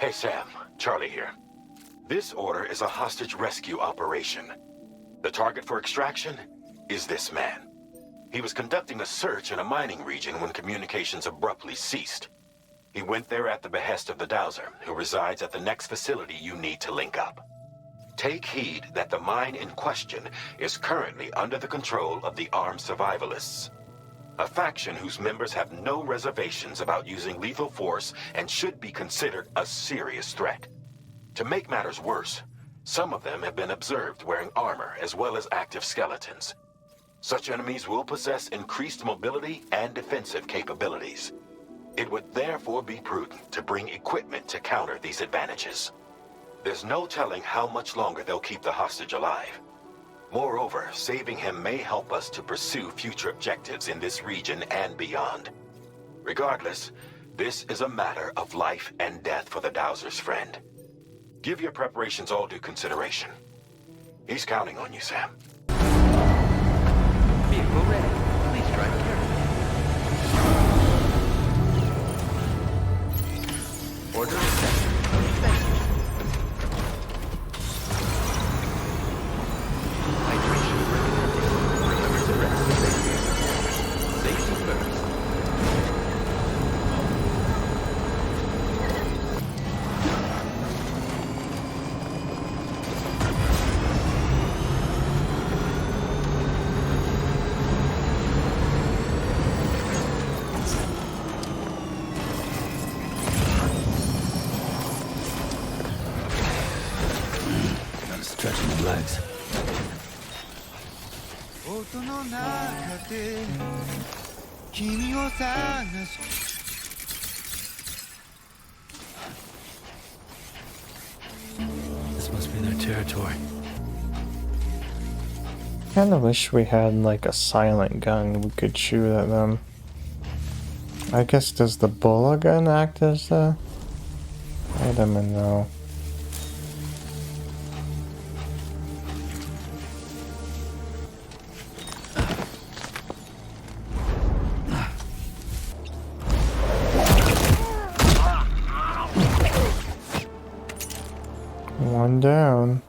Hey Sam, Charlie here. This order is a hostage rescue operation. The target for extraction is this man. He was conducting a search in a mining region when communications abruptly ceased. He went there at the behest of the Dowser, who resides at the next facility you need to link up. Take heed that the mine in question is currently under the control of the armed survivalists, a faction whose members have no reservations about using lethal force and should be considered a serious threat. To make matters worse, some of them have been observed wearing armor as well as active skeletons. Such enemies will possess increased mobility and defensive capabilities. It would therefore be prudent to bring equipment to counter these advantages. There's no telling how much longer they'll keep the hostage alive. Moreover, saving him may help us to pursue future objectives in this region and beyond. Regardless, this is a matter of life and death for the Dowser's friend. Give your preparations all due consideration. He's counting on you, Sam. Vehicle ready. Please drive carefully. Order accepted. Thank you. Hydration recommended. Remember to rest safely. Safety first. Stretching my legs. This must be their territory. Kinda wish we had like a silent gun we could shoot at them. I guess does the bullet gun act as a item and no. One down.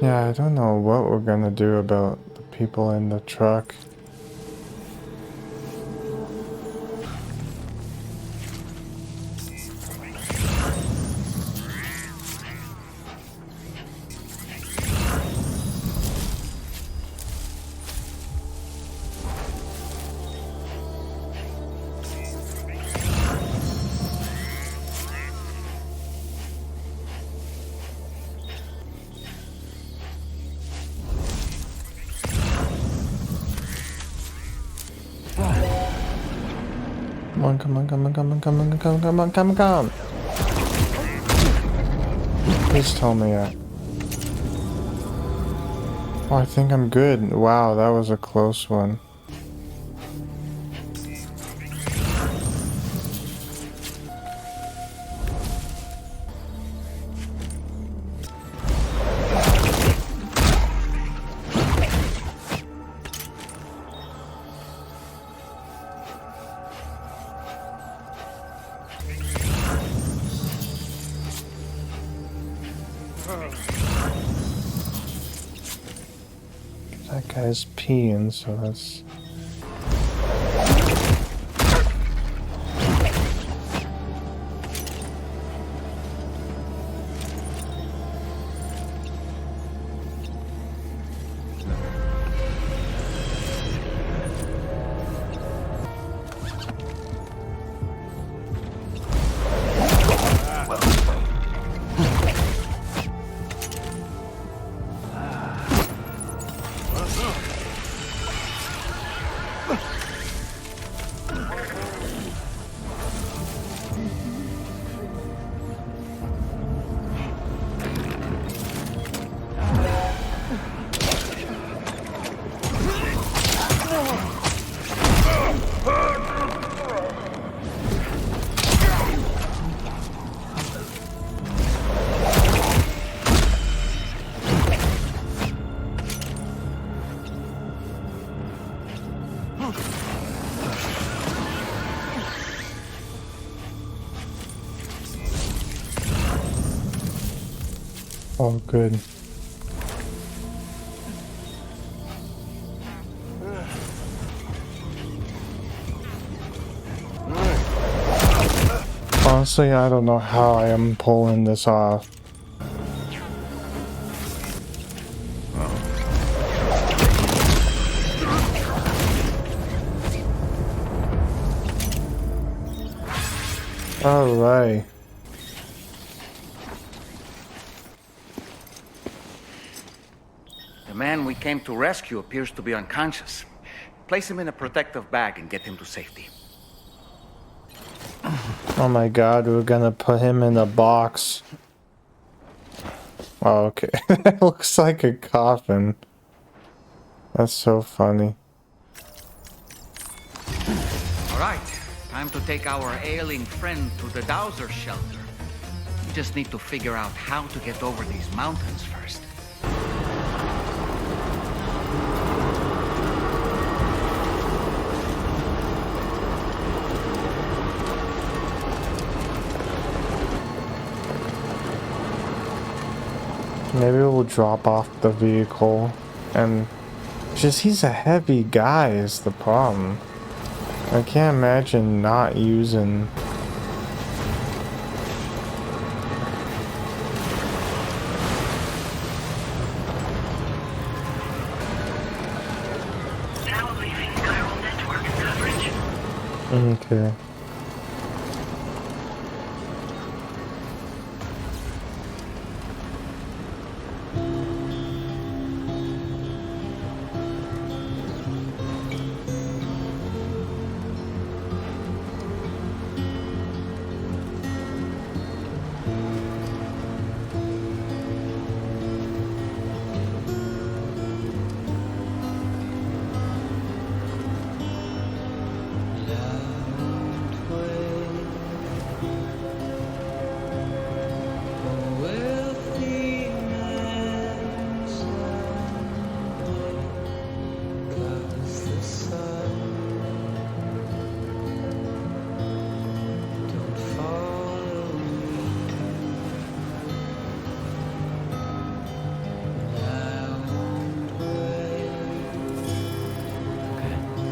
Yeah, I don't know what we're gonna do about the people in the truck. Come on. Please tell me that. Oh, I think I'm good. Wow, that was a close one. That guy's peeing, so that's... Oh, good. Honestly, I don't know how I am pulling this off. Alright. The man we came to rescue appears to be unconscious. Place him in a protective bag and get him to safety. Oh my god, we're gonna put him in a box. Oh, okay. That looks like a coffin. That's so funny. Alright, time to take our ailing friend to the Dowser shelter. We just need to figure out how to get over these mountains first. Maybe we'll drop off the vehicle and just he's a heavy guy is the problem. I can't imagine not using. Now leaving chiral network coverage. Okay.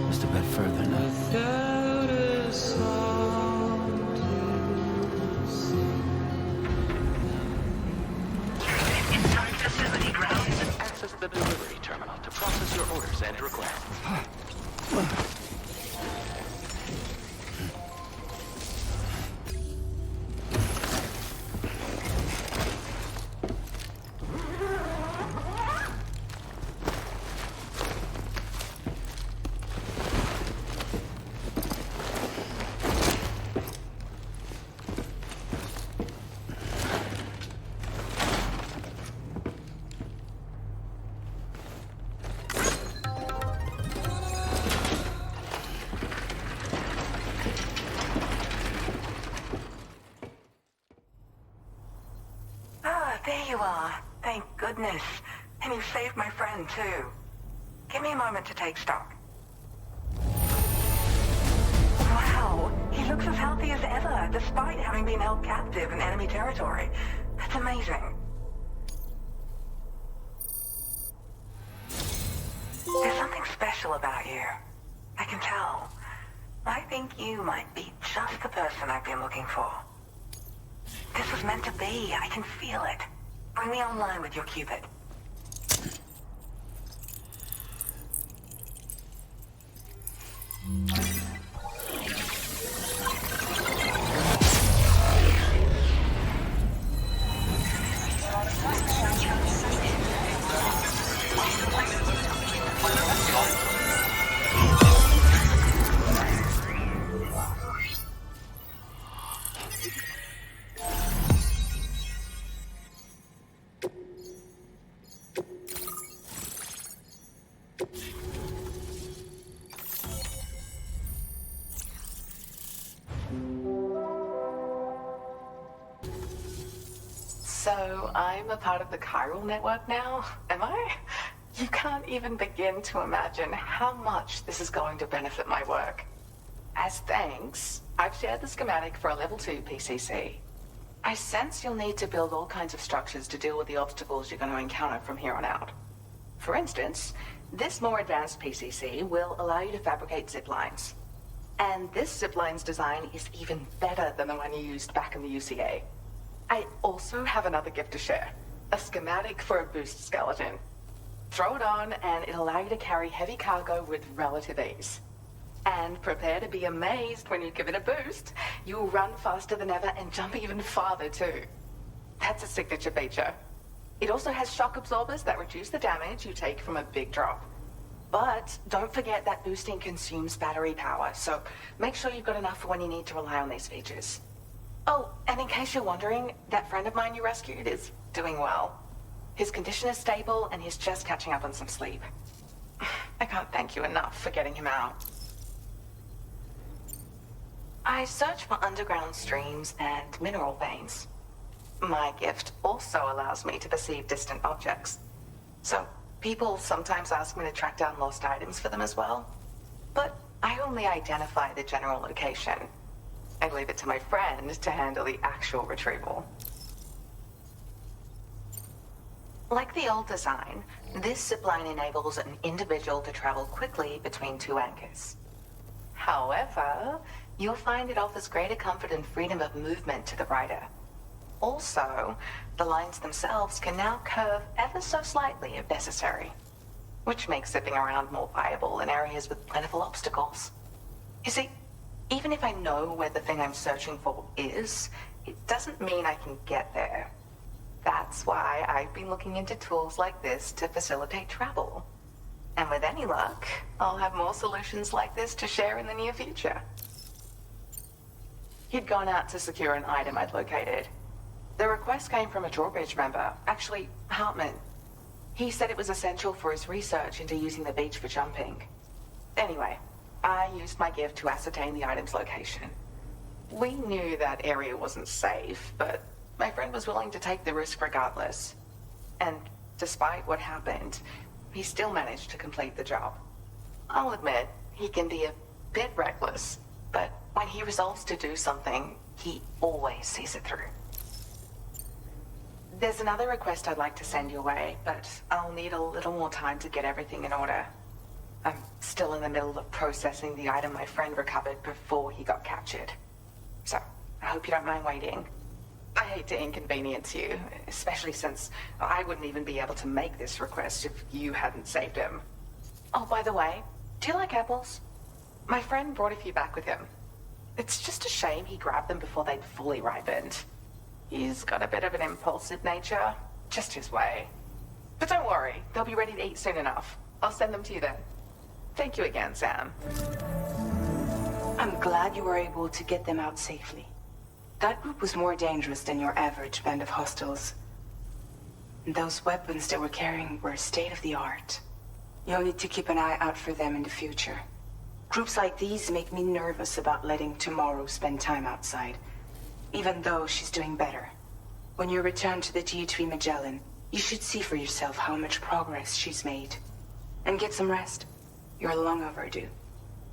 Just a bit further now. Inside facility grounds. Access the delivery terminal to process your orders and requests. There you are. Thank goodness. And you saved my friend, too. Give me a moment to take stock. Wow, he looks as healthy as ever, despite having been held captive in enemy territory. That's amazing. special about you. I can tell. I think you might be just the person I've been looking for. This was meant to be. I can feel it. Bring me online with your Cupid. So I'm a part of the chiral network now, am I? You can't even begin to imagine how much this is going to benefit my work. As thanks, I've shared the schematic for a level 2 PCC. I sense you'll need to build all kinds of structures to deal with the obstacles you're going to encounter from here on out. For instance, this more advanced PCC will allow you to fabricate zip lines. And this zip line's design is even better than the one you used back in the UCA. I also have another gift to share. A schematic for a boost skeleton. Throw it on and it'll allow you to carry heavy cargo with relative ease. And prepare to be amazed when you give it a boost. You'll run faster than ever and jump even farther too. That's a signature feature. It also has shock absorbers that reduce the damage you take from a big drop. But don't forget that boosting consumes battery power, so make sure you've got enough for when you need to rely on these features. Oh, and in case you're wondering, that friend of mine you rescued is doing well. His condition is stable and he's just catching up on some sleep. I can't thank you enough for getting him out. I search for underground streams and mineral veins. My gift also allows me to perceive distant objects. So people sometimes ask me to track down lost items for them as well. But I only identify the general location. I leave it to my friend to handle the actual retrieval. Like the old design, this zipline enables an individual to travel quickly between two anchors. However, you'll find it offers greater comfort and freedom of movement to the rider. Also, the lines themselves can now curve ever so slightly if necessary, which makes zipping around more viable in areas with plentiful obstacles. You see, even if I know where the thing I'm searching for is, it doesn't mean I can get there. That's why I've been looking into tools like this to facilitate travel. And with any luck, I'll have more solutions like this to share in the near future. He'd gone out to secure an item I'd located. The request came from a drawbridge member, actually, Hartman. He said it was essential for his research into using the beach for jumping. Anyway, I used my gift to ascertain the item's location. We knew that area wasn't safe, but my friend was willing to take the risk regardless. And despite what happened, he still managed to complete the job. I'll admit, he can be a bit reckless, but when he resolves to do something, he always sees it through. There's another request I'd like to send your way, but I'll need a little more time to get everything in order. I'm still in the middle of processing the item my friend recovered before he got captured. So, I hope you don't mind waiting. I hate to inconvenience you, especially since I wouldn't even be able to make this request if you hadn't saved him. Oh, by the way, do you like apples? My friend brought a few back with him. It's just a shame he grabbed them before they'd fully ripened. He's got a bit of an impulsive nature, just his way. But don't worry, they'll be ready to eat soon enough. I'll send them to you then. Thank you again, Sam. I'm glad you were able to get them out safely. That group was more dangerous than your average band of hostiles. Those weapons they were carrying were state-of-the-art. You'll need to keep an eye out for them in the future. Groups like these make me nervous about letting Tomorrow spend time outside, even though she's doing better. When you return to the G3 Magellan, you should see for yourself how much progress she's made. And get some rest. You're long overdue.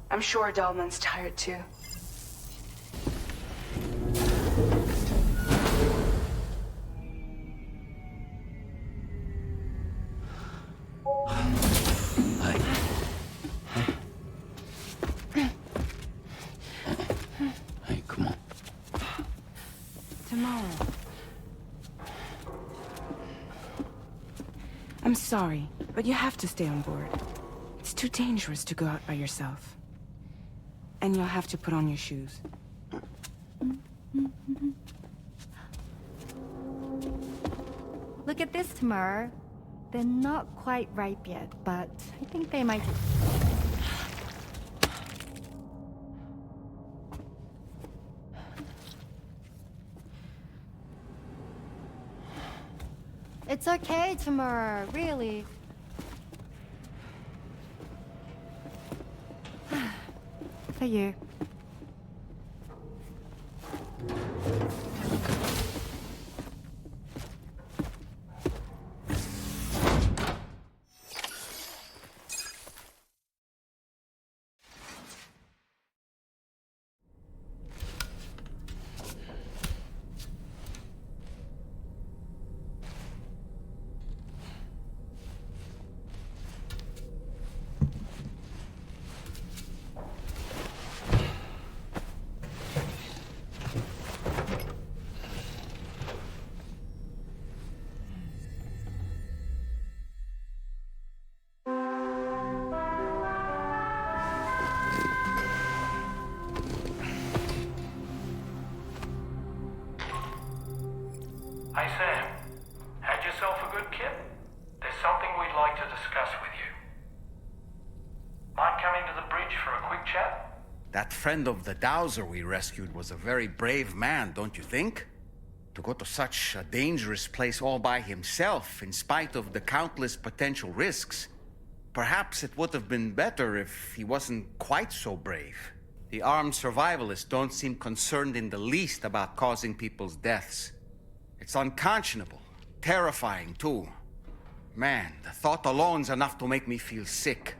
I'm sure Dahlman's tired too. I'm sorry, but you have to stay on board. It's too dangerous to go out by yourself. And you'll have to put on your shoes. Look at this, Tamara. They're not quite ripe yet, but I think they might... It's okay, Tamara, really. For you. Hey Sam, had yourself a good kip? There's something we'd like to discuss with you. Mind coming to the bridge for a quick chat? That friend of the dowser we rescued was a very brave man, don't you think? To go to such a dangerous place all by himself, in spite of the countless potential risks. Perhaps it would have been better if he wasn't quite so brave. The armed survivalists don't seem concerned in the least about causing people's deaths. It's unconscionable, terrifying too. Man, the thought alone's enough to make me feel sick.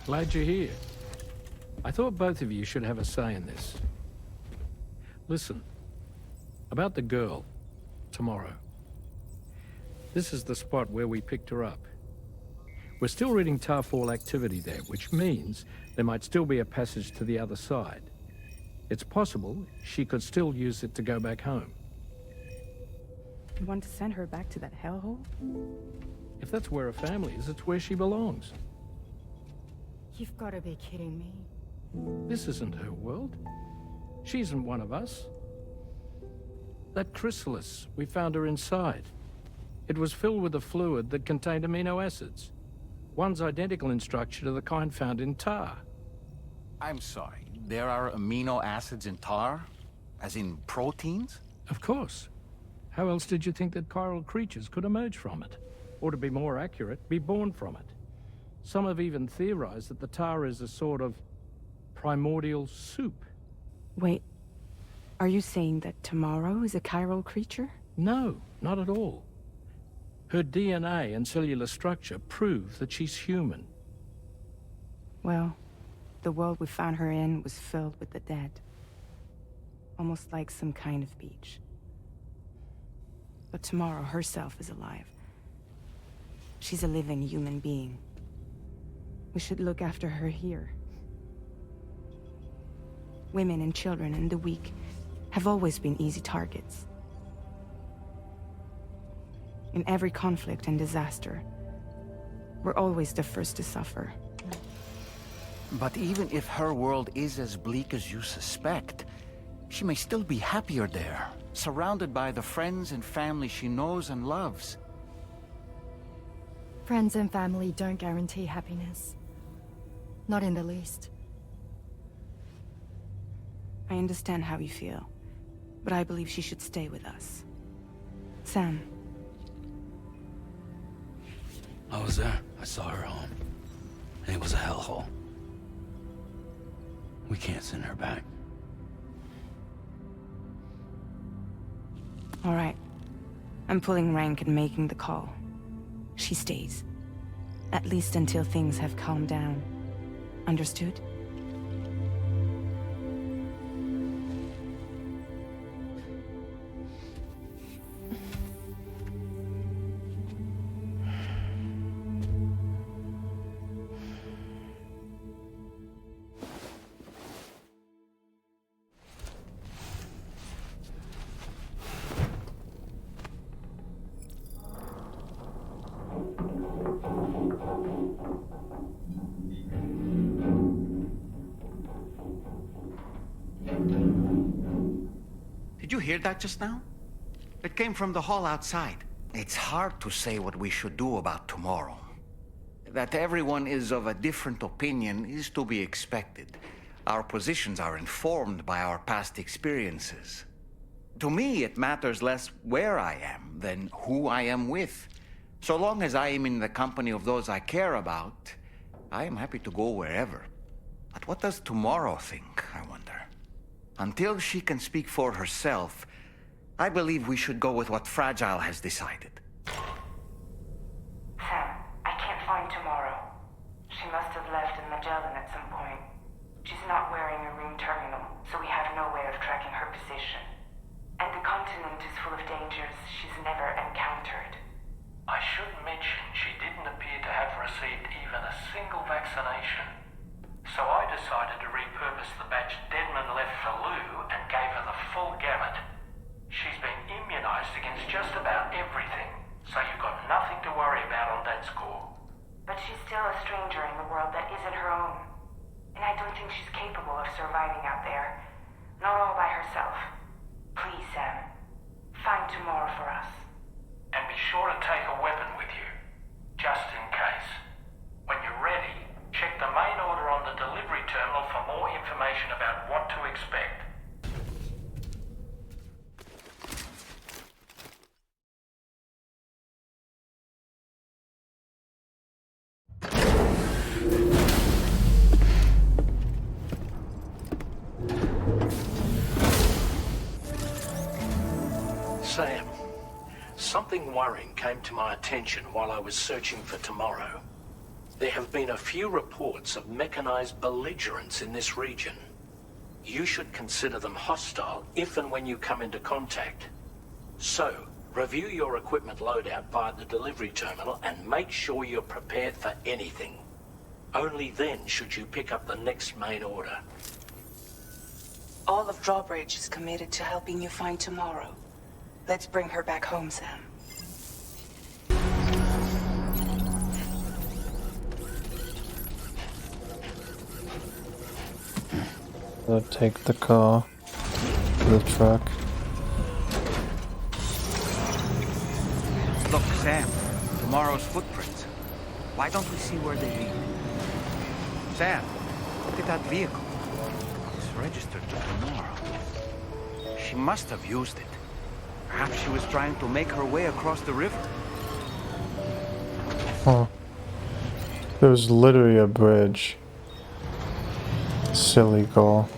Glad you're here. I thought both of you should have a say in this. Listen, about the girl, tomorrow. This is the spot where we picked her up. We're still reading Tarfall activity there, which means there might still be a passage to the other side. It's possible she could still use it to go back home. You want to send her back to that hellhole? If that's where her family is, it's where she belongs. You've got to be kidding me. This isn't her world. She isn't one of us. That chrysalis, we found her inside. It was filled with a fluid that contained amino acids. One's identical in structure to the kind found in tar. I'm sorry, there are amino acids in tar? As in proteins? Of course. How else did you think that chiral creatures could emerge from it? Or to be more accurate, be born from it? Some have even theorized that the tar is a sort of primordial soup. Wait, are you saying that Tomorrow is a chiral creature? No, not at all. Her DNA and cellular structure prove that she's human. Well, the world we found her in was filled with the dead. Almost like some kind of beach. But Tomorrow herself is alive. She's a living human being. We should look after her here. Women and children and the weak have always been easy targets. In every conflict and disaster, we're always the first to suffer. But even if her world is as bleak as you suspect, she may still be happier there, surrounded by the friends and family she knows and loves. Friends and family don't guarantee happiness. Not in the least. I understand how you feel, but I believe she should stay with us. Sam. I was there. I saw her home. And it was a hellhole. We can't send her back. All right. I'm pulling rank and making the call. She stays. At least until things have calmed down. Understood? hear that just now? It came from the hall outside. It's hard to say what we should do about tomorrow. That everyone is of a different opinion is to be expected. Our positions are informed by our past experiences. To me, it matters less where I am than who I am with. So long as I am in the company of those I care about, I am happy to go wherever. But what does tomorrow think, I wonder? Until she can speak for herself, I believe we should go with what Fragile has decided. Sam, I can't find Tomorrow. She must have left in Magellan at some point. She's not wearing a room terminal, so we have no way of tracking her position. And the continent is full of dangers she's never encountered. I should mention she didn't appear to have received even a single vaccination. So I decided to repurpose the batch Deadman left for Lou and gave her the full gamut. She's been immunized against just about everything, so you've got nothing to worry about on that score. But she's still a stranger in the world that isn't her own. And I don't think she's capable of surviving out there. Not all by herself. Please, Sam. Find Tomorrow for us. And be sure to take a weapon with you, just in case. When you're ready, check the main order on the delivery terminal for more information about what to expect. Sam, something worrying came to my attention while I was searching for Tomorrow. There have been a few reports of mechanized belligerents in this region. You should consider them hostile if and when you come into contact. So, review your equipment loadout via the delivery terminal and make sure you're prepared for anything. Only then should you pick up the next main order. All of Drawbridge is committed to helping you find Tomorrow. Let's bring her back home, Sam. I'll take the car, the truck. Look, Sam, Tomorrow's footprints. Why don't we see where they lead? Sam, look at that vehicle. It's registered to Tomorrow. She must have used it. Perhaps she was trying to make her way across the river. Huh. There was literally a bridge. Silly goal.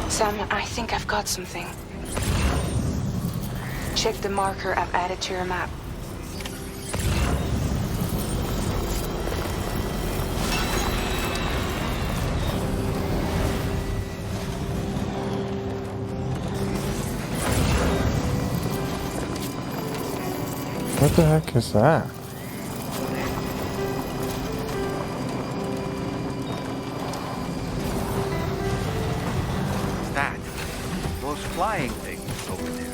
Sam, I think I've got something. Check the marker I've added to your map. What the heck is that? That. Those flying things over there.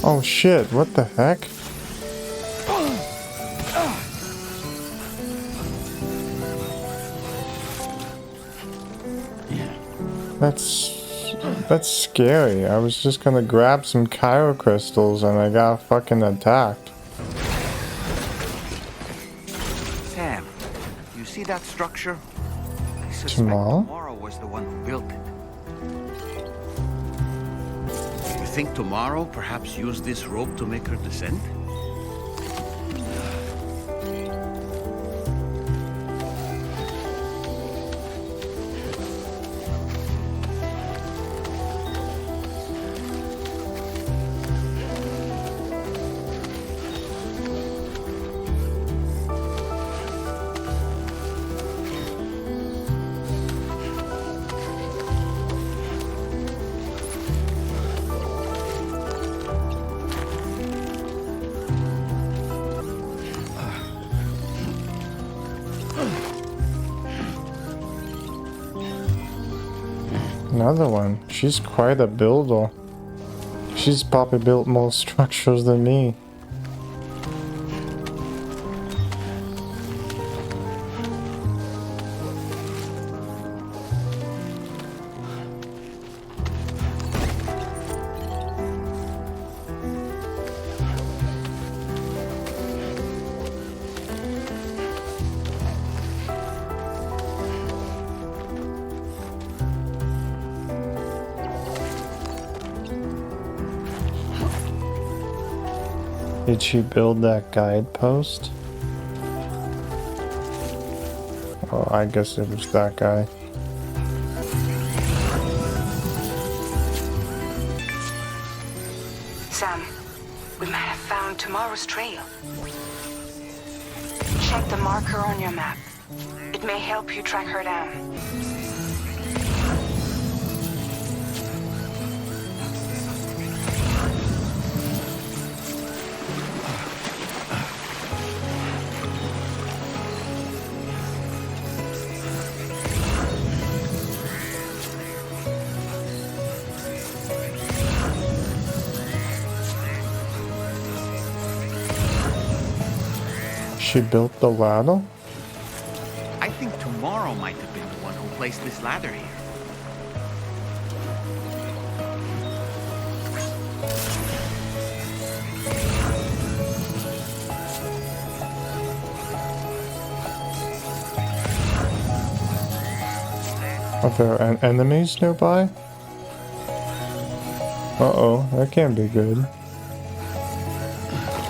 Oh shit, what the heck? That's scary. I was just gonna grab some Cairo crystals and I got fucking attacked. Sam, you see that structure? I suspect Tomorrow? Tomorrow was the one who built it. You think Tomorrow perhaps used this rope to make her descent? Another one. She's quite a builder. She's probably built more structures than me. Did she build that guidepost? Oh, I guess it was that guy. Sam, we might have found tomorrow's trail. Check the marker on your map. It may help you track her down. She built the ladder? I think tomorrow might have been the one who placed this ladder here. Are there enemies nearby? Uh-oh, that can't be good.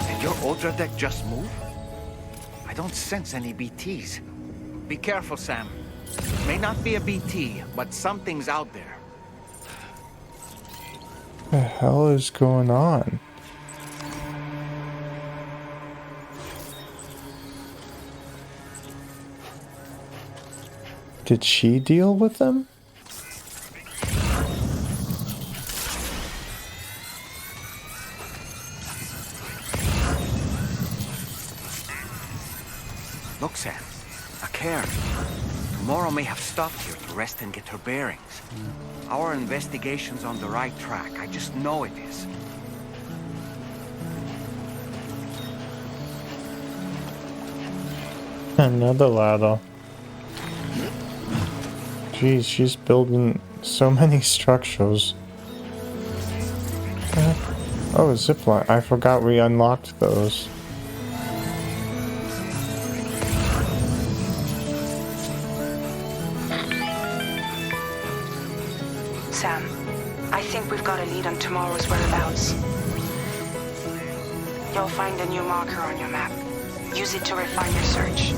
Did your Ultra deck just move? I don't sense any BTs. Be careful, Sam. May not be a BT, but something's out there. What the hell is going on? Did she deal with them? Look, Sam. A cairn. Tomorrow may have stopped here to rest and get her bearings. Our investigation's on the right track. I just know it is. Another ladder. Jeez, she's building so many structures. Oh, zipline. I forgot we unlocked those. Sam, I think we've got a lead on tomorrow's whereabouts. You'll find a new marker on your map. Use it to refine your search.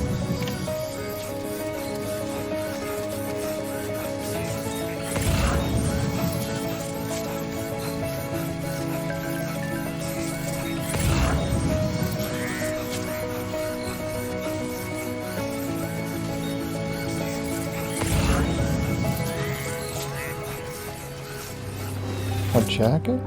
A jacket?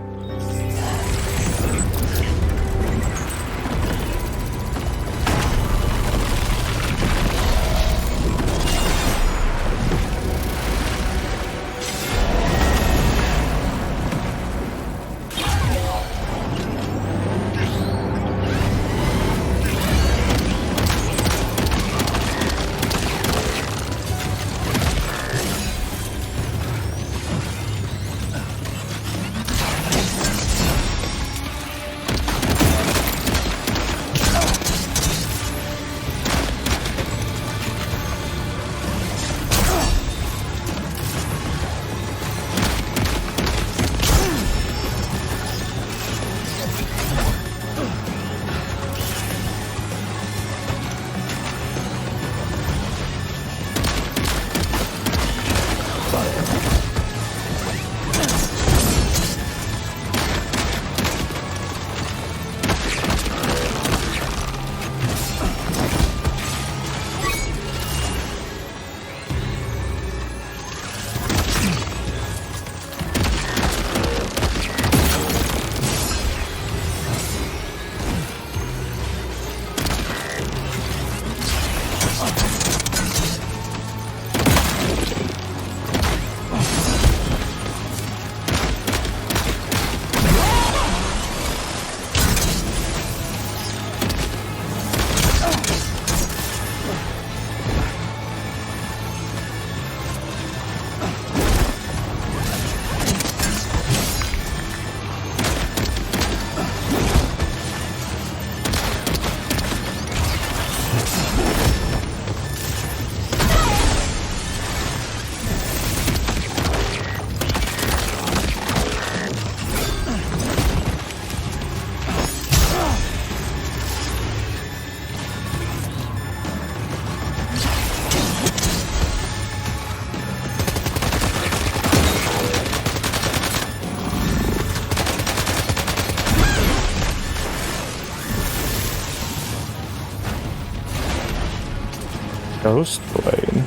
Ghost blade.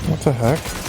What the heck?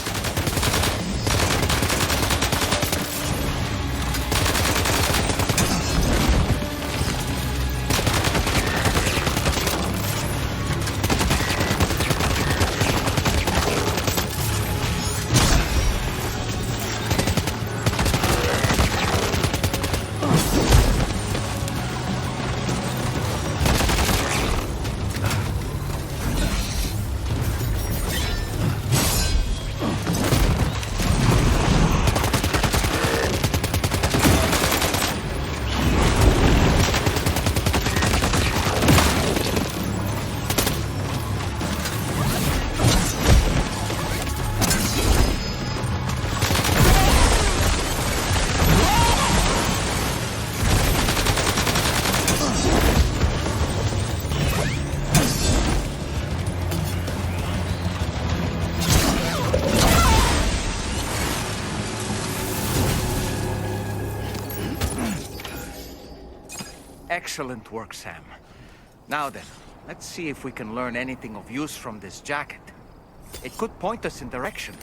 Excellent work, Sam. Now then, let's see if we can learn anything of use from this jacket. It could point us in direction.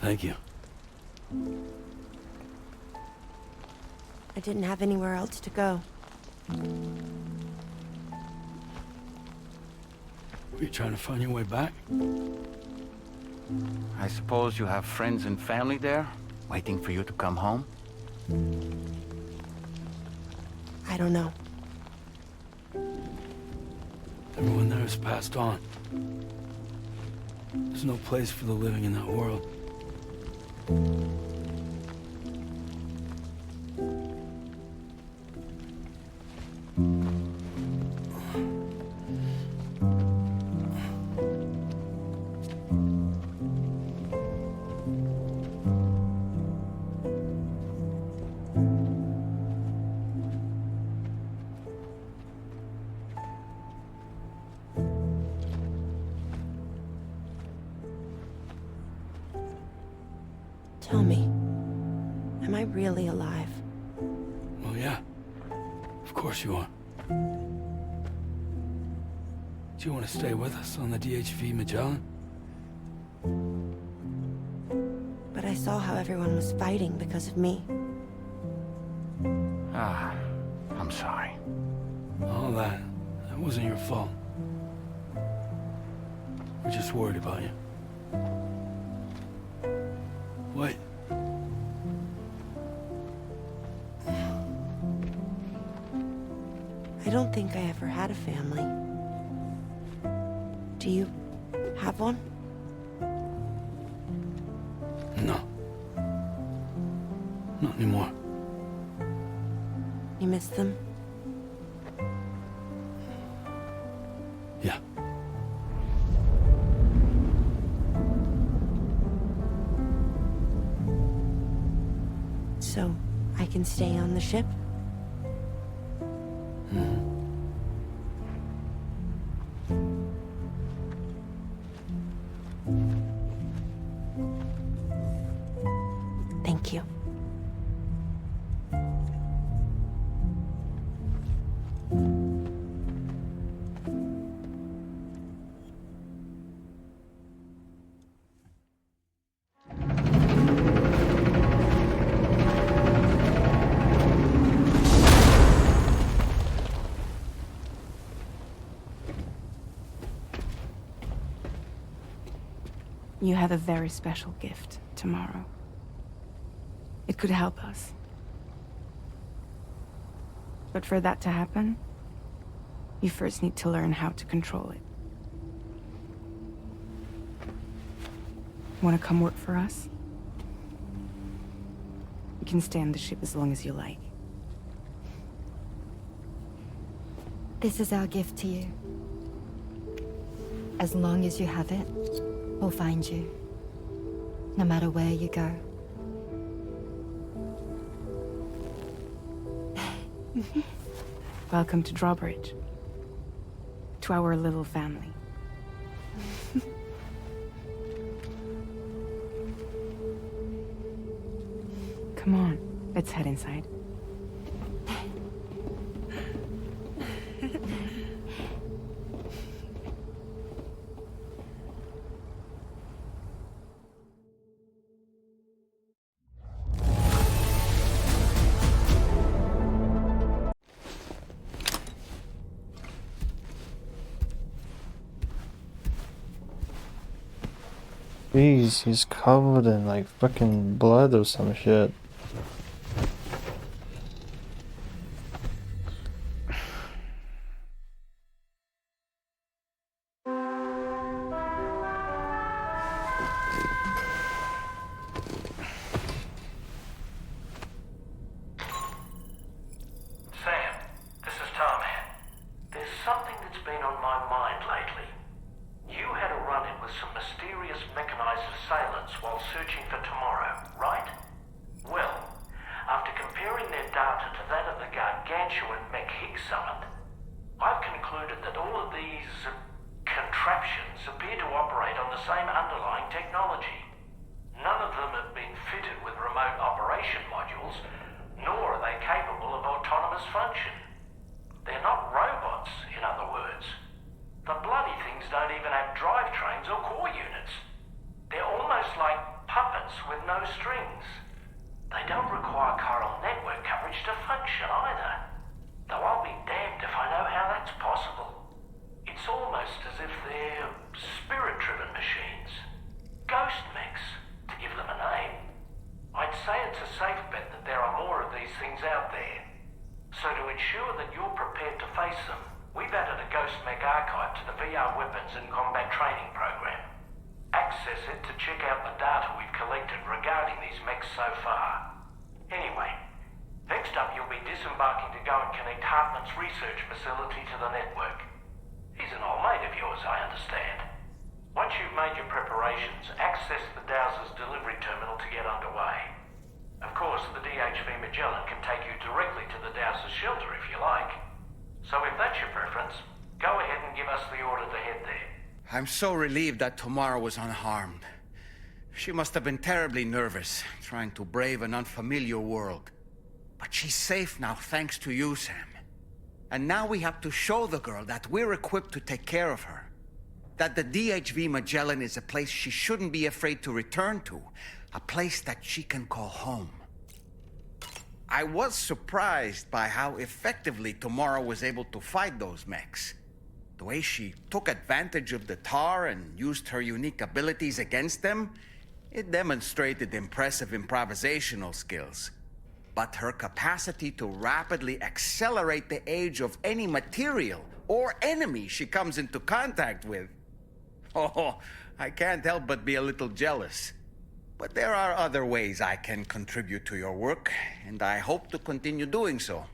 Thank you. I didn't have anywhere else to go. Were you trying to find your way back? I suppose you have friends and family there, waiting for you to come home? I don't know. Everyone there has passed on. There's no place for the living in that world. Tell me, am I really alive? Well, yeah. Of course you are. Do you want to stay with us on the DHV Magellan? But I saw how everyone was fighting because of me. I'm sorry. All that wasn't your fault. We're just worried about you. Wait. I don't think I ever had a family. Do you have one? No. Not anymore. You miss them? Yeah. So, I can stay on the ship? Thank you. You have a very special gift tomorrow. It could help us. But for that to happen, you first need to learn how to control it. Want to come work for us? You can stay on the ship as long as you like. This is our gift to you. As long as you have it, we'll find you. No matter where you go. Welcome to Drawbridge. To our little family. Come on, let's head inside. Jeez, he's covered in like fucking blood or some shit. Sam, this is Tarman. There's something that's been on my mind lately. You had a run-in with some mysterious mechanized assailants while searching for tomorrow, right? Well, after comparing their data to that of the gargantuan mech Higgs summoned, I've concluded that all of these contraptions appear to operate on the same underlying technology. None of them have been fitted with remote operation modules, nor are they capable of autonomous function. They're not robots, in other words. The bloody things don't even have drivetrains or core units. They're almost like puppets with no strings. They don't require chiral network coverage to function either. Though I'll be damned if I know how that's possible. It's almost as if they're spirit-driven machines. Ghost mechs, to give them a name. I'd say it's a safe bet that there are more of these things out there. So to ensure that you're prepared to face them, we've added a Ghost Mech archive to the VR Weapons and Combat Training program. Access it to check out the data we've collected regarding these mechs so far. Anyway, next up you'll be disembarking to go and connect Hartman's research facility to the network. He's an old mate of yours, I understand. Once you've made your preparations, access the Dowser's delivery terminal to get underway. Of course, the DHV Magellan can take you directly to the Dowser's shelter if you like. So if that's your preference, go ahead and give us the order to head there. I'm so relieved that Tamara was unharmed. She must have been terribly nervous, trying to brave an unfamiliar world. But she's safe now, thanks to you, Sam. And now we have to show the girl that we're equipped to take care of her. That the DHV Magellan is a place she shouldn't be afraid to return to, A place that she can call home. I was surprised by how effectively Tomorrow was able to fight those mechs. The way she took advantage of the tar and used her unique abilities against them, it demonstrated impressive improvisational skills. But her capacity to rapidly accelerate the age of any material or enemy she comes into contact with. Oh, I can't help but be a little jealous. But there are other ways I can contribute to your work, and I hope to continue doing so.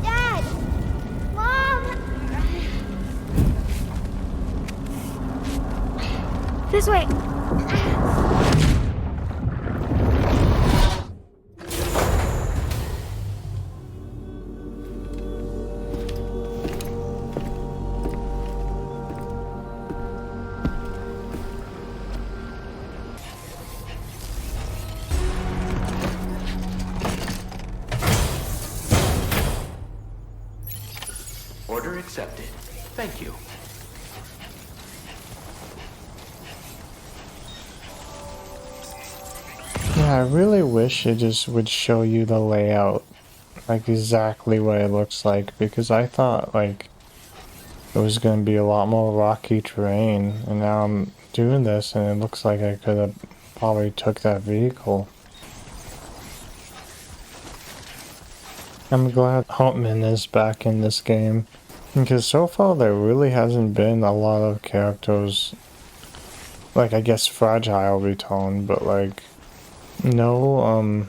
Dad! Mom! This way. Order accepted. Thank you. Yeah, I really wish it just would show you the layout, like exactly what it looks like, because I thought like it was going to be a lot more rocky terrain, and now I'm doing this and it looks like I could have probably took that vehicle. I'm glad Hauptmann is back in this game, because so far there really hasn't been a lot of characters, like I guess Fragile returned, but like no,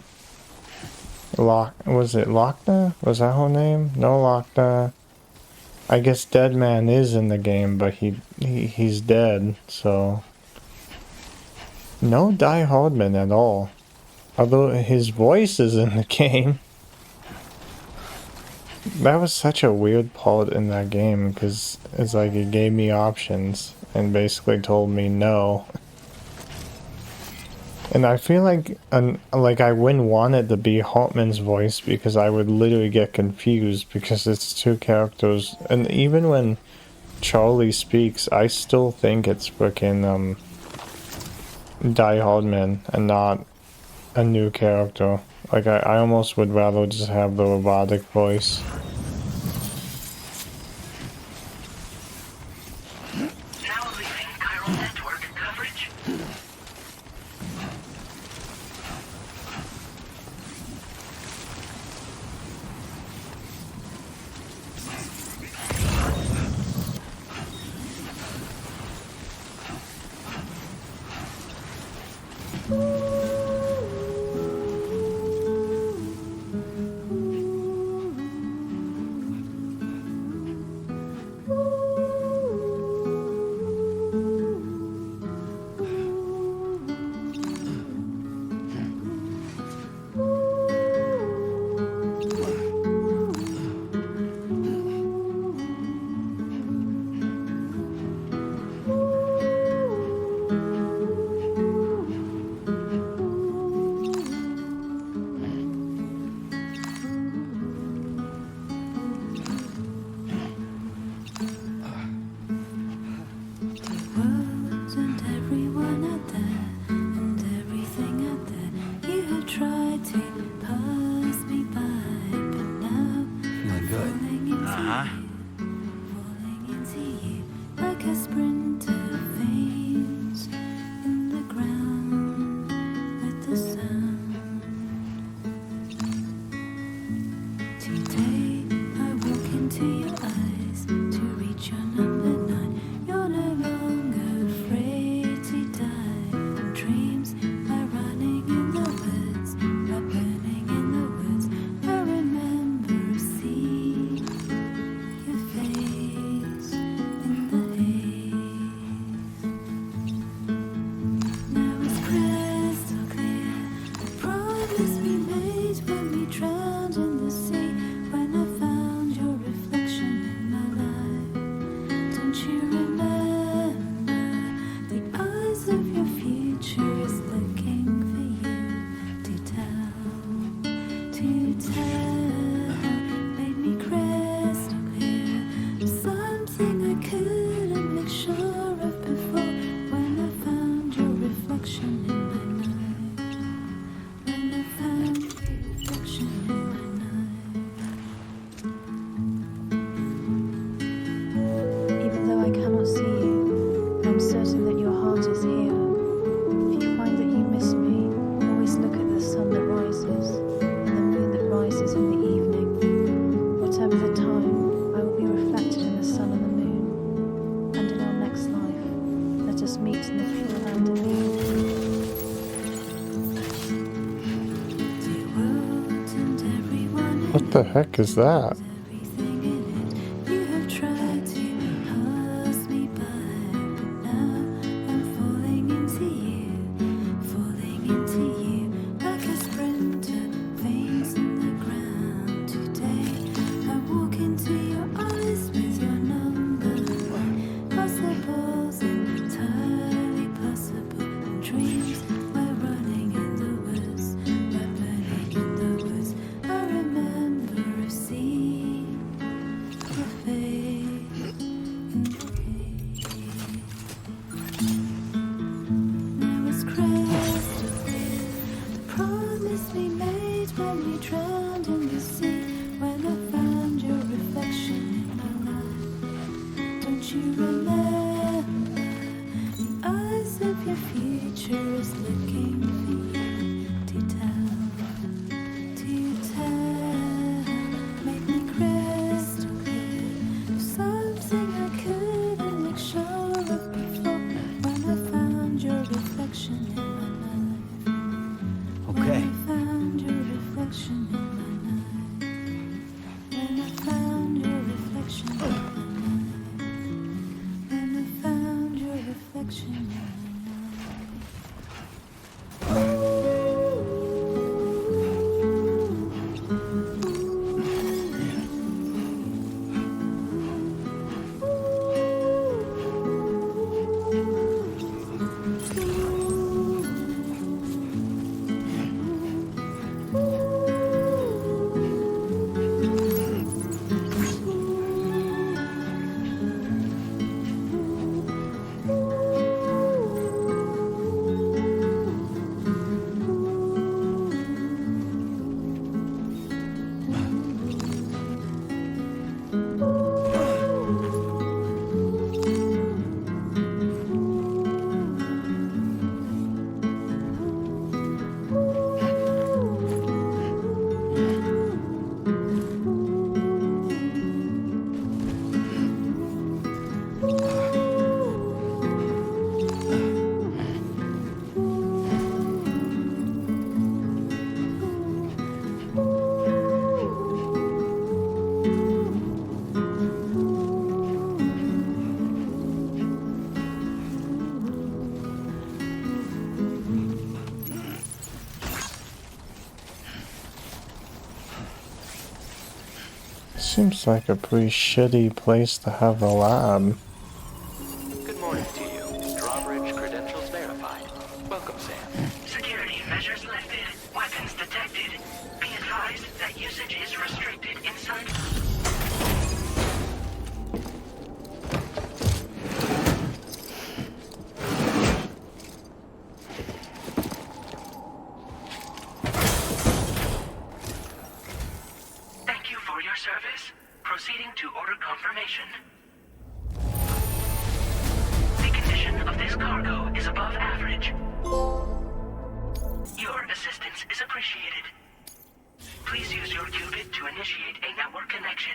was it Lochner? Was that her name? No, Lochner. I guess Deadman is in the game, but he's dead, so no Die Hardman at all. Although his voice is in the game. That was such a weird part in that game, because it's like it gave me options and basically told me no. And I feel like I wouldn't want it to be Hartman's voice, because I would literally get confused because it's two characters. And even when Charlie speaks, I still think it's frickin' Die Hardman and not a new character. Like I almost would rather just have the robotic voice. Now leaving chiral network coverage. When we drowned in the sea, when I found your reflection the heck is that? Seems like a pretty shitty place to have a lab. Good morning to you. Drawbridge credentials verified. Welcome, Sam. Security measures lifted. Weapons detected. Be advised that usage is restricted inside. Thank you for your service. Proceeding to order confirmation. The condition of this cargo is above average. Your assistance is appreciated. Please use your qubit to initiate a network connection.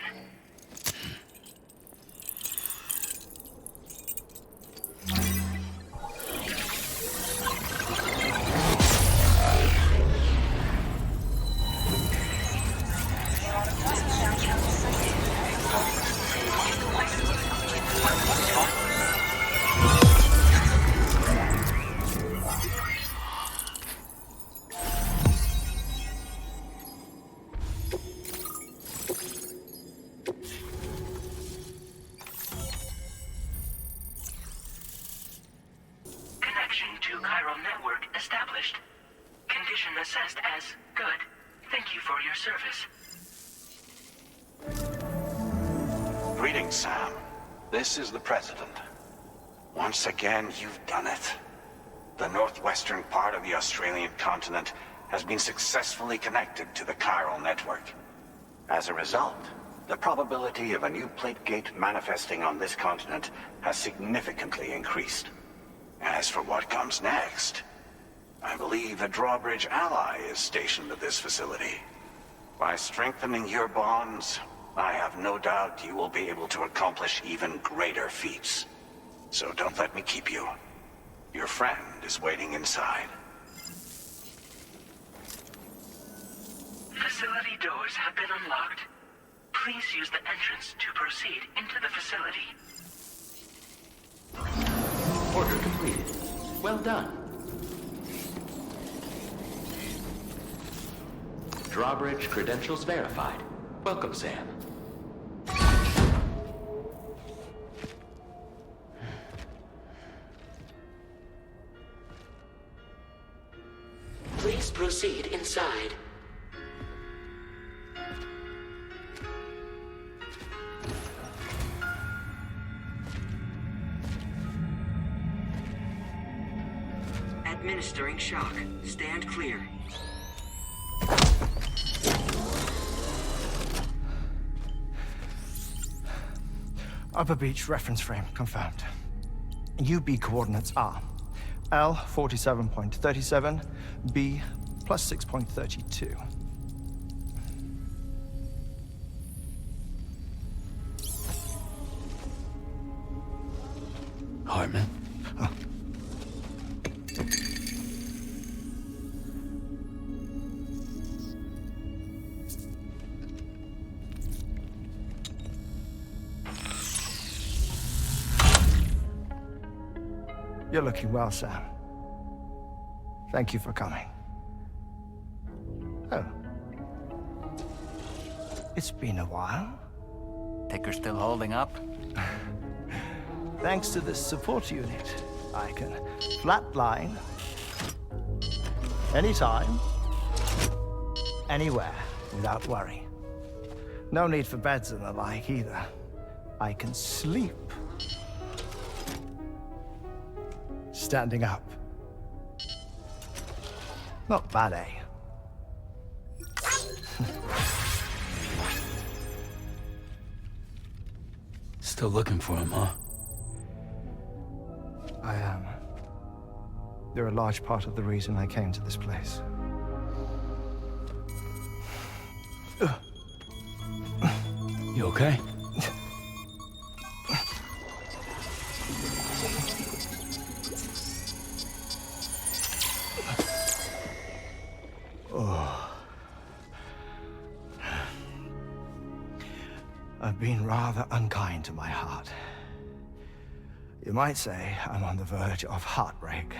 Connection to chiral network established. Condition assessed as good. Thank you for your service. Greetings, Sam. This is the President. Once again, you've done it. The northwestern part of the Australian continent has been successfully connected to the chiral network. As a result, the probability of a new plate gate manifesting on this continent has significantly increased. As for what comes next, I believe a drawbridge ally is stationed at this facility. By strengthening your bonds, I have no doubt you will be able to accomplish even greater feats. So don't let me keep you. Your friend is waiting inside. Facility doors have been unlocked. Please use the entrance to proceed into the facility. Order completed. Well done. Drawbridge credentials verified. Welcome, Sam. Please proceed inside. Administering shock. Stand clear. Upper Beach reference frame confirmed. UB coordinates are L 47.37, B plus 6.32. Hartman? Oh. You're looking well, Sam. Thank you for coming. Oh. It's been a while. Ticker still holding up? Thanks to this support unit, I can flatline anytime, anywhere, without worry. No need for beds and the like either. I can sleep standing up. Not bad, eh? Still looking for him, huh? I am. They're a large part of the reason I came to this place. You okay? I've been rather unkind to my heart. You might say I'm on the verge of heartbreak.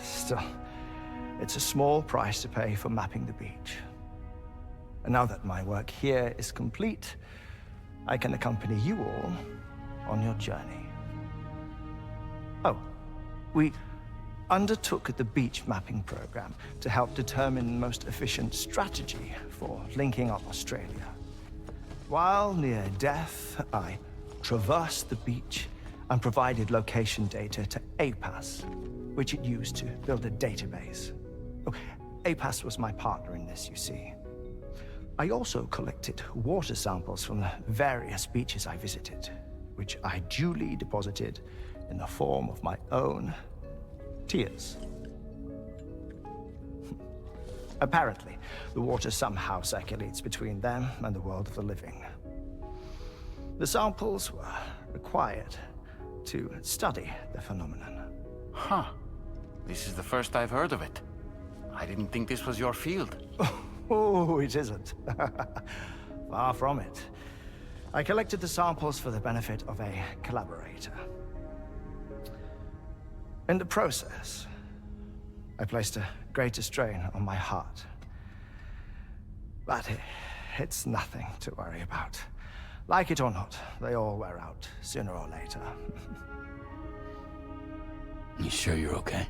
Still, it's a small price to pay for mapping the beach. And now that my work here is complete, I can accompany you all on your journey. Oh, we undertook the beach mapping program to help determine the most efficient strategy for linking up Australia. While near Death, I traversed the beach and provided location data to APAS, which it used to build a database. Oh, APAS was my partner in this, you see. I also collected water samples from the various beaches I visited, which I duly deposited in the form of my own tears. Apparently, the water somehow circulates between them and the world of the living. The samples were required to study the phenomenon. Huh. This is the first I've heard of it. I didn't think this was your field. Oh, it isn't. Far from it. I collected the samples for the benefit of a collaborator. In the process, I placed a greater strain on my heart. But it's nothing to worry about. Like it or not, they all wear out sooner or later. You sure you're okay?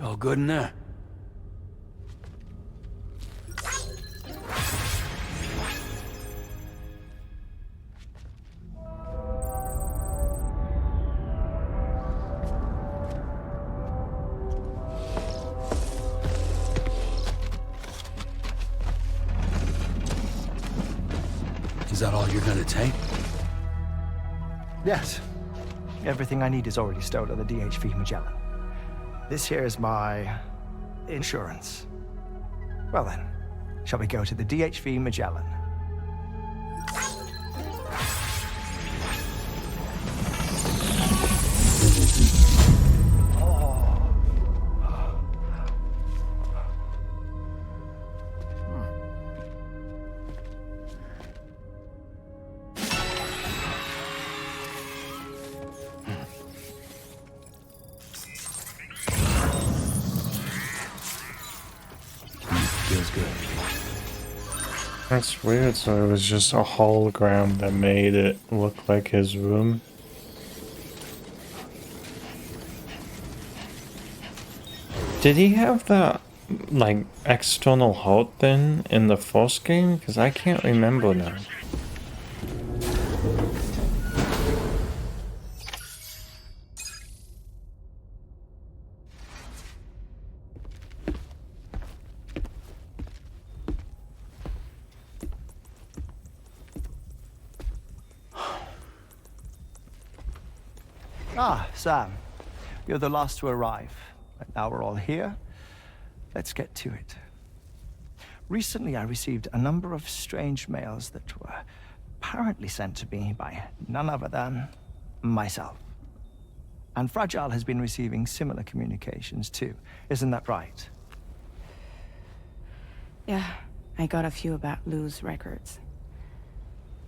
All good in there? Is that all you're gonna take? Yes. Everything I need is already stowed on the DHV Magellan. This here is my insurance. Well then, shall we go to the DHV Magellan? Feels good. That's weird, so it was just a hologram that made it look like his room. Did he have that, like, external HUD then in the first game? Because I can't remember now. Ah, Sam. You're the last to arrive. But now we're all here. Let's get to it. Recently, I received a number of strange mails that were apparently sent to me by none other than myself. And Fragile has been receiving similar communications too. Isn't that right? Yeah, I got a few about Lou's records.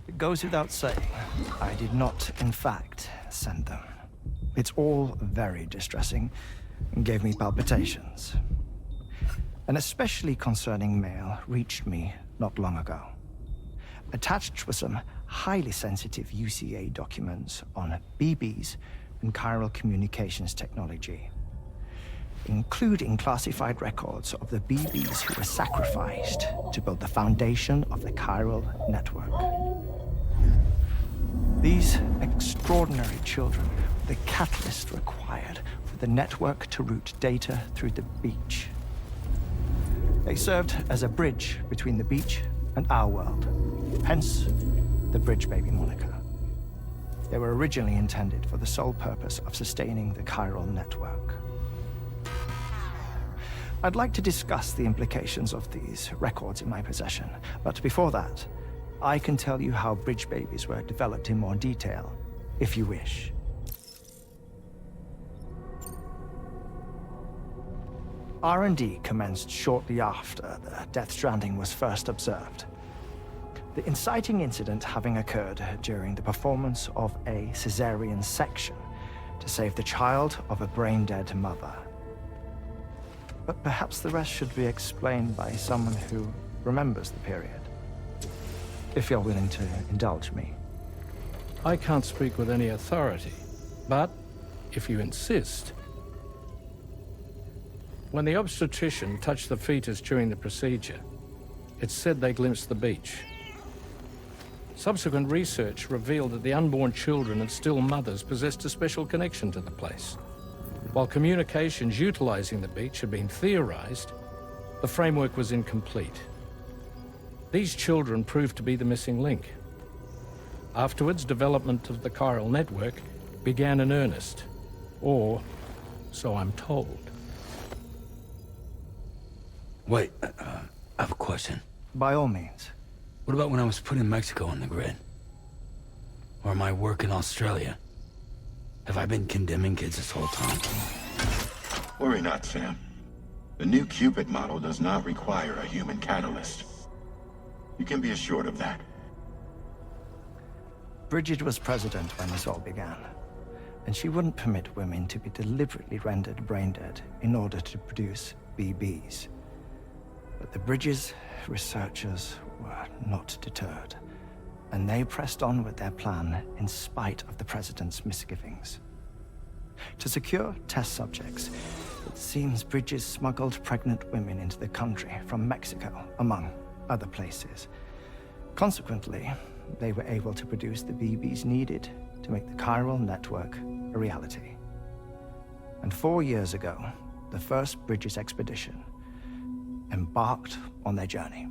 It goes without saying, I did not, in fact, send them. It's all very distressing and gave me palpitations. An especially concerning mail reached me not long ago. Attached were some highly sensitive UCA documents on BBs and chiral communications technology, including classified records of the BBs who were sacrificed to build the foundation of the chiral network. These extraordinary children were the catalyst required for the network to route data through the beach. They served as a bridge between the beach and our world, hence the Bridge Baby moniker. They were originally intended for the sole purpose of sustaining the chiral network. I'd like to discuss the implications of these records in my possession, but before that, I can tell you how Bridge Babies were developed in more detail, if you wish. R&D commenced shortly after the Death Stranding was first observed. The inciting incident having occurred during the performance of a cesarean section to save the child of a brain-dead mother. But perhaps the rest should be explained by someone who remembers the period. If you're willing to indulge me. I can't speak with any authority, but if you insist. When the obstetrician touched the fetus during the procedure, it's said they glimpsed the beach. Subsequent research revealed that the unborn children and still mothers possessed a special connection to the place. While communications utilizing the beach had been theorized, the framework was incomplete. These children proved to be the missing link. Afterwards, development of the chiral network began in earnest, or so I'm told. Wait, I have a question. By all means. What about when I was putting Mexico on the grid? Or my work in Australia? Have I been condemning kids this whole time? Worry not, Sam. The new Cupid model does not require a human catalyst. You can be assured of that. Bridget was president when this all began, and she wouldn't permit women to be deliberately rendered brain-dead in order to produce BBs. But the Bridges researchers were not deterred, and they pressed on with their plan in spite of the president's misgivings. To secure test subjects, it seems Bridges smuggled pregnant women into the country from Mexico, among other places. Consequently, they were able to produce the BBs needed to make the chiral network a reality. And 4 years ago, the first Bridges expedition embarked on their journey.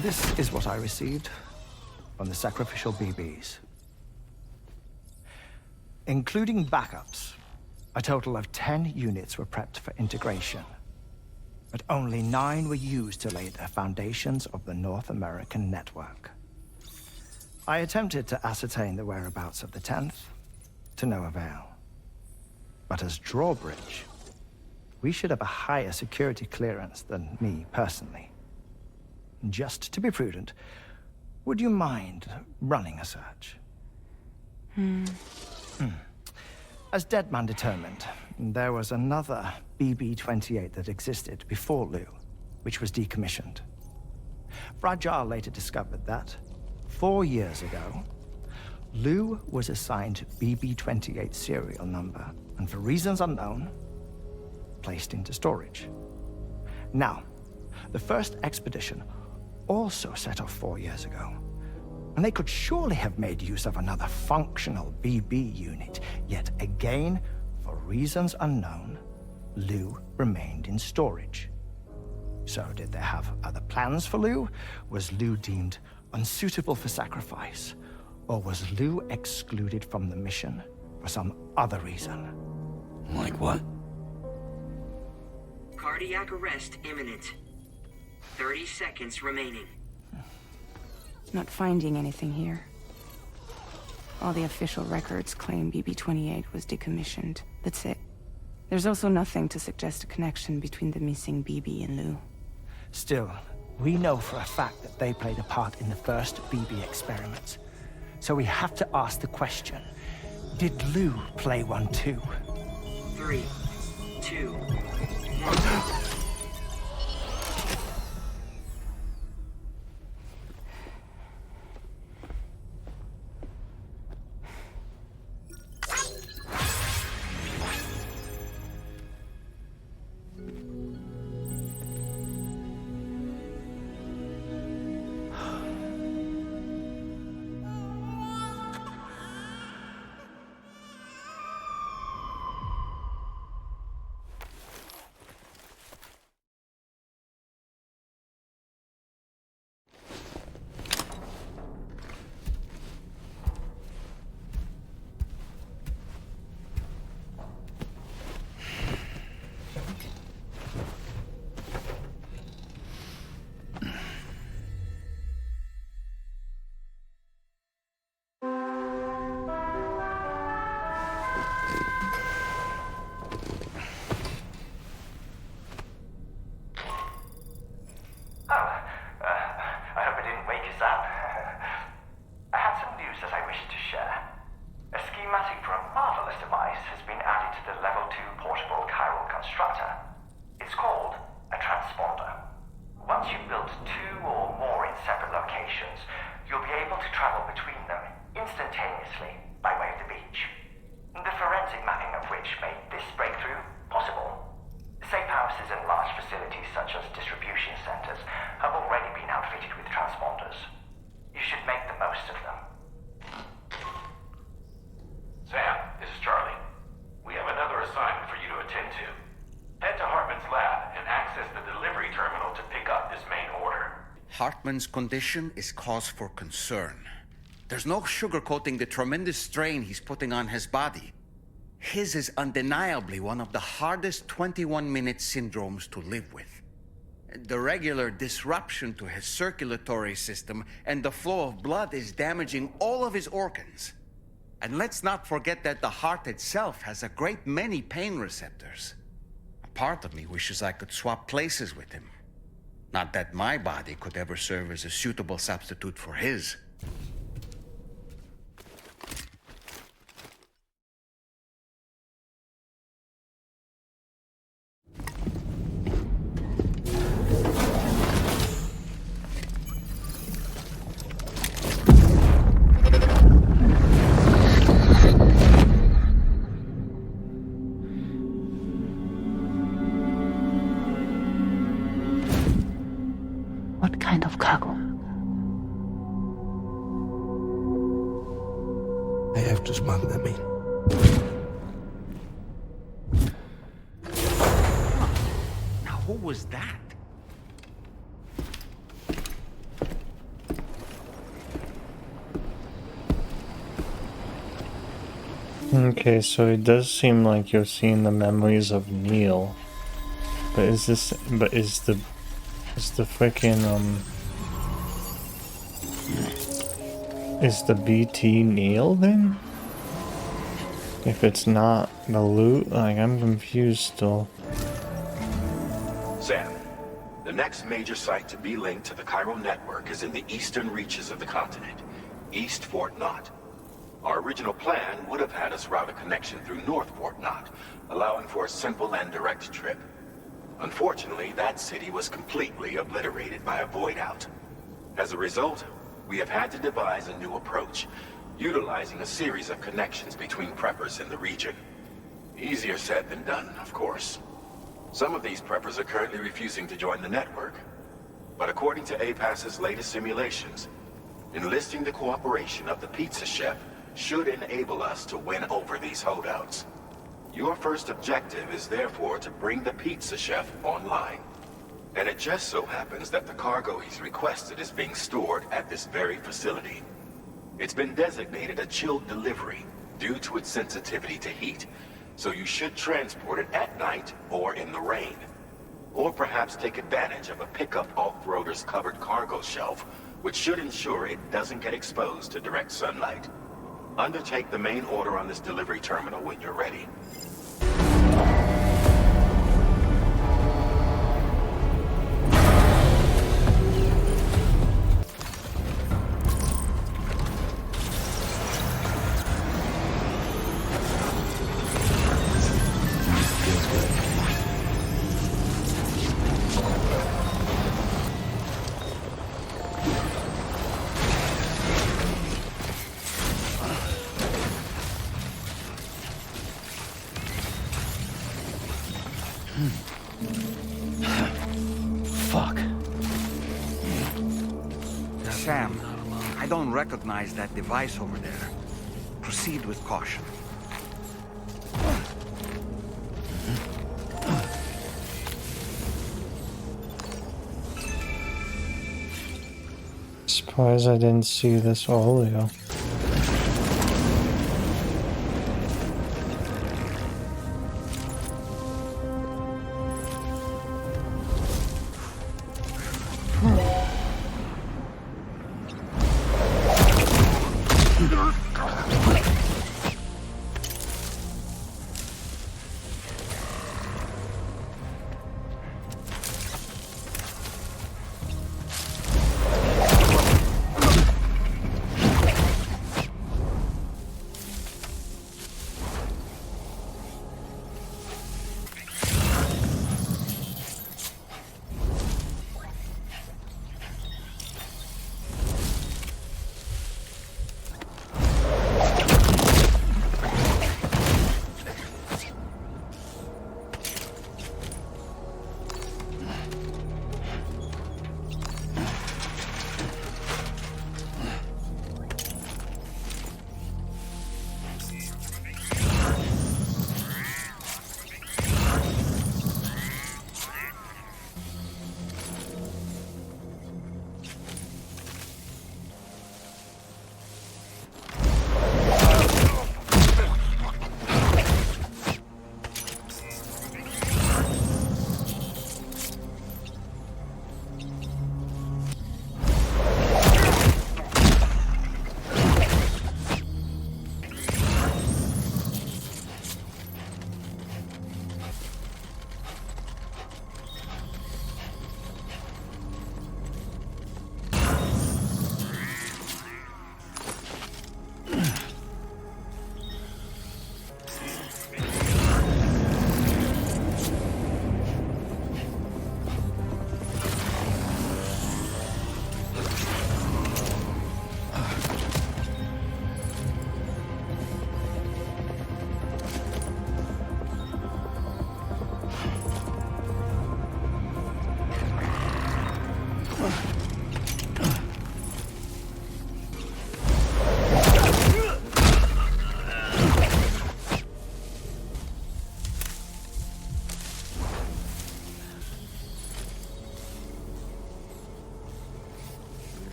This is what I received from the sacrificial BBs. Including backups, a total of 10 units were prepped for integration, but only 9 were used to lay the foundations of the North American network. I attempted to ascertain the whereabouts of the 10th, to no avail. But as drawbridge, we should have a higher security clearance than me personally. Just to be prudent, would you mind running a search? As Deadman determined, there was another BB-28 that existed before Lou, which was decommissioned. Fragile later discovered that, 4 years ago, Lou was assigned BB-28 serial number, and for reasons unknown, placed into storage. Now, the first expedition also set off 4 years ago, and they could surely have made use of another functional BB unit, yet again, for reasons unknown, Lou remained in storage. So did they have other plans for Lou? Was Lou deemed unsuitable for sacrifice? Or was Lou excluded from the mission for some other reason? Like what? Cardiac arrest imminent. 30 seconds remaining. Not finding anything here. All the official records claim BB-28 was decommissioned. That's it. There's also nothing to suggest a connection between the missing BB and Lou. Still, we know for a fact that they played a part in the first BB experiments. So we have to ask the question, did Lou play one too? 3, 2, 1. Hartman's condition is cause for concern. There's no sugarcoating the tremendous strain he's putting on his body. His is undeniably one of the hardest 21-minute syndromes to live with. The regular disruption to his circulatory system and the flow of blood is damaging all of his organs. And let's not forget that the heart itself has a great many pain receptors. A part of me wishes I could swap places with him. Not that my body could ever serve as a suitable substitute for his. What kind of cargo? I have to smuggle them in. Now, who was that? Okay, so it does seem like you're seeing the memories of Neil. But is the freaking is the BT Neil then? If it's not the loot, like, I'm confused still. Sam, the next major site to be linked to the chiral network is in the eastern reaches of the continent, East Fort Knott. Our original plan would have had us route a connection through North Fort Knott, allowing for a simple and direct trip. Unfortunately, that city was completely obliterated by a void-out. As a result, we have had to devise a new approach, utilizing a series of connections between preppers in the region. Easier said than done, of course. Some of these preppers are currently refusing to join the network. But according to APAS's latest simulations, enlisting the cooperation of the pizza chef should enable us to win over these holdouts. Your first objective is therefore to bring the pizza chef online. And it just so happens that the cargo he's requested is being stored at this very facility. It's been designated a chilled delivery due to its sensitivity to heat, so you should transport it at night or in the rain. Or perhaps take advantage of a pickup off-roader's covered cargo shelf, which should ensure it doesn't get exposed to direct sunlight. Undertake the main order on this delivery terminal when you're ready. Fuck. Sam, I don't recognize that device over there. Proceed with caution. Surprised I didn't see this earlier.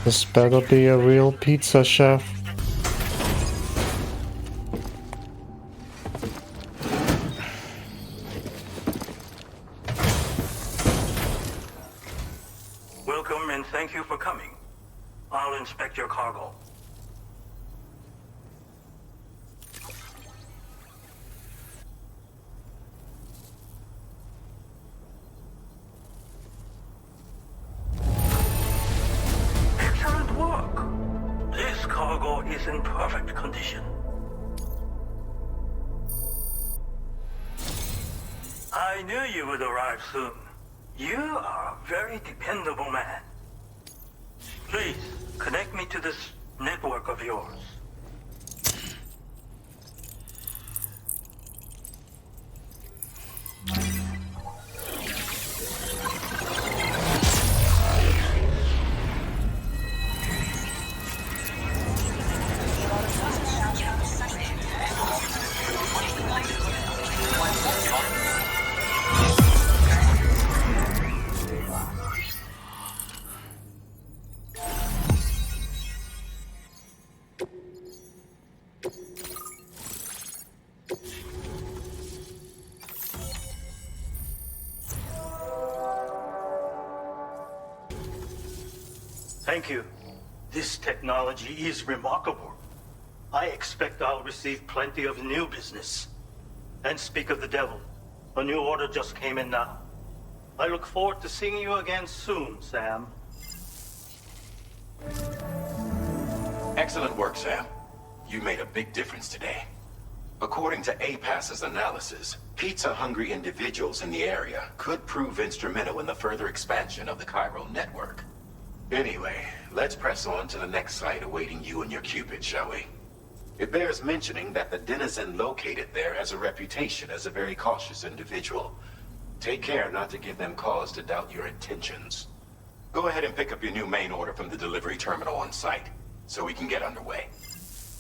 This better be a real pizza chef. Welcome and thank you for coming. I'll inspect your cargo. Excellent work. This cargo is in perfect condition. I knew you would arrive soon. You are a very dependable man. Please, connect me to this network of yours. Thank you. This technology is remarkable. I expect I'll receive plenty of new business. And speak of the devil, a new order just came in now. I look forward to seeing you again soon, Sam. Excellent work, Sam. You made a big difference today. According to APAS's analysis, pizza-hungry individuals in the area could prove instrumental in the further expansion of the chiral network. Anyway, let's press on to the next site awaiting you and your Cupid, shall we? It bears mentioning that the denizen located there has a reputation as a very cautious individual. Take care not to give them cause to doubt your intentions. Go ahead and pick up your new main order from the delivery terminal on site, so we can get underway.